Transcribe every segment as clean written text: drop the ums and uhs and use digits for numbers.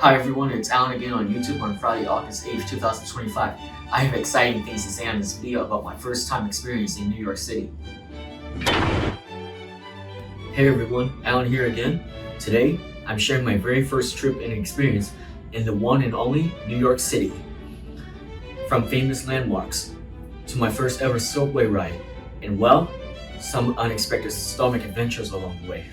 Hi everyone, it's Alan again on YouTube on Friday, August 8th, 2025. I have exciting things to say on this video about my first time experience in New York City. Hey everyone, Alan here again. Today, I'm sharing my very first trip and experience in the one and only New York City. From famous landmarks, to my first ever subway ride, and well, some unexpected stomach adventures along the way.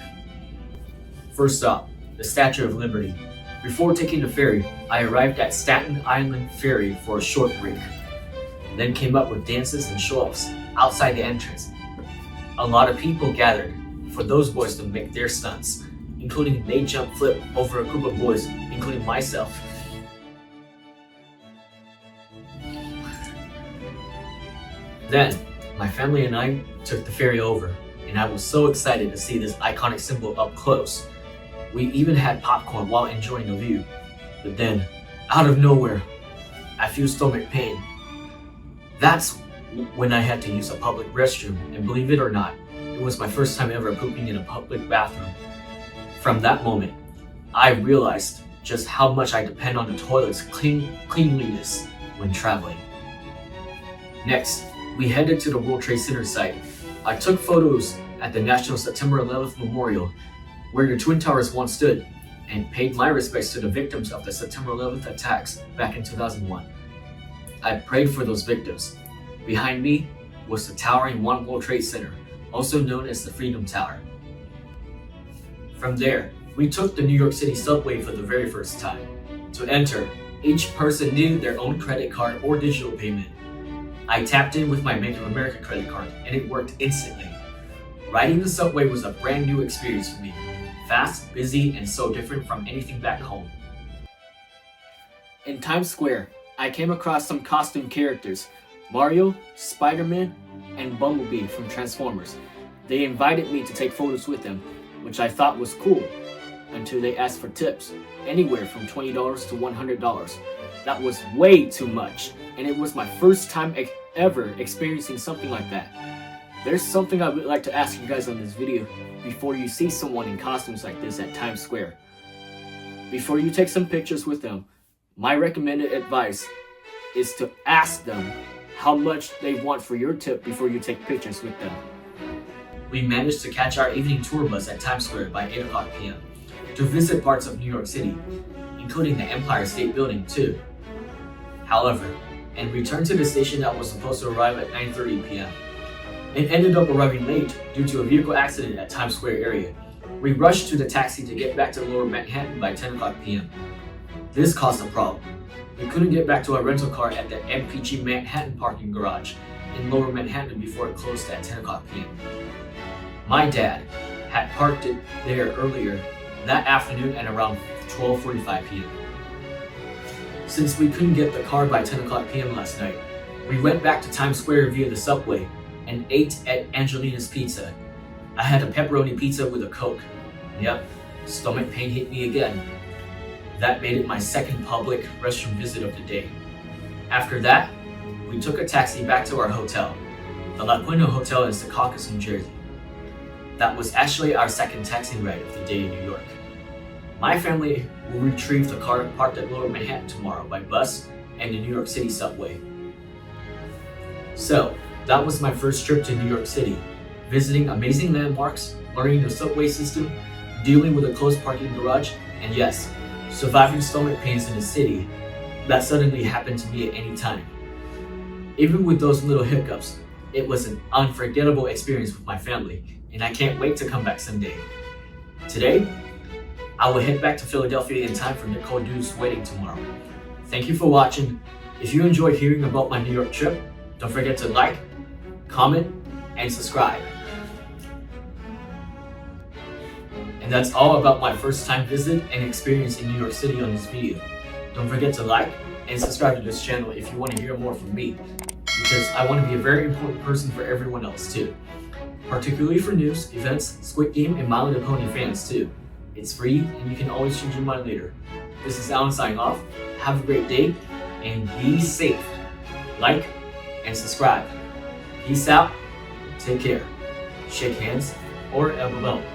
First stop, the Statue of Liberty. Before taking the ferry, I arrived at Staten Island Ferry for a short break. Then came up with dances and show-offs outside the entrance. A lot of people gathered for those boys to make their stunts, including they jump flip over a group of boys, including myself. Then, my family and I took the ferry over, and I was so excited to see this iconic symbol up close. We even had popcorn while enjoying the view. But then, out of nowhere, I feel stomach pain. That's when I had to use a public restroom, and believe it or not, it was my first time ever pooping in a public bathroom. From that moment, I realized just how much I depend on the toilet's cleanliness when traveling. Next, we headed to the World Trade Center site. I took photos at the National September 11th Memorial, where the Twin Towers once stood, and paid my respects to the victims of the September 11th attacks back in 2001. I prayed for those victims. Behind me was the towering One World Trade Center, also known as the Freedom Tower. From there, we took the New York City subway for the very first time. To enter, each person needed their own credit card or digital payment. I tapped in with my Bank of America credit card, and it worked instantly. Riding the subway was a brand new experience for me. Fast, busy, and so different from anything back home. In Times Square, I came across some costume characters, Mario, Spider-Man, and Bumblebee from Transformers. They invited me to take photos with them, which I thought was cool, until they asked for tips, anywhere from $20 to $100. That was way too much, and it was my first time ever experiencing something like that. There's something I would like to ask you guys on this video before you see someone in costumes like this at Times Square. Before you take some pictures with them, my recommended advice is to ask them how much they want for your tip before you take pictures with them. We managed to catch our evening tour bus at Times Square by 8 o'clock p.m. to visit parts of New York City, including the Empire State Building too. However, and returned to the station that was supposed to arrive at 9:30 p.m. It ended up arriving late due to a vehicle accident at Times Square area. We rushed to the taxi to get back to Lower Manhattan by 10 o'clock p.m. This caused a problem. We couldn't get back to our rental car at the MPG Manhattan parking garage in Lower Manhattan before it closed at 10 o'clock p.m. My dad had parked it there earlier that afternoon at around 12:45 p.m. Since we couldn't get the car by 10 o'clock p.m. last night, we went back to Times Square via the subway and ate at Angelina's Pizza. I had a pepperoni pizza with a Coke. Yep, stomach pain hit me again. That made it my second public restroom visit of the day. After that, we took a taxi back to our hotel, the Quinta Hotel in Secaucus, New Jersey. That was actually our second taxi ride of the day in New York. My family will retrieve the car parked at Lower Manhattan tomorrow by bus and the New York City subway. So, that was my first trip to New York City, visiting amazing landmarks, learning the subway system, dealing with a closed parking garage, and yes, surviving stomach pains in the city that suddenly happened to me at any time. Even with those little hiccups, it was an unforgettable experience with my family, and I can't wait to come back someday. Today, I will head back to Philadelphia in time for Nicole Dude's wedding tomorrow. Thank you for watching. If you enjoyed hearing about my New York trip, don't forget to like, comment, and subscribe. And that's all about my first time visit and experience in New York City on this video. Don't forget to like and subscribe to this channel if you want to hear more from me, because I want to be a very important person for everyone else too. Particularly for news, events, Squid Game, and My Little Pony fans too. It's free and you can always change your mind later. This is Alan signing off. Have a great day and be safe. Like and subscribe. Peace out. Take care. Shake hands or elbow bump.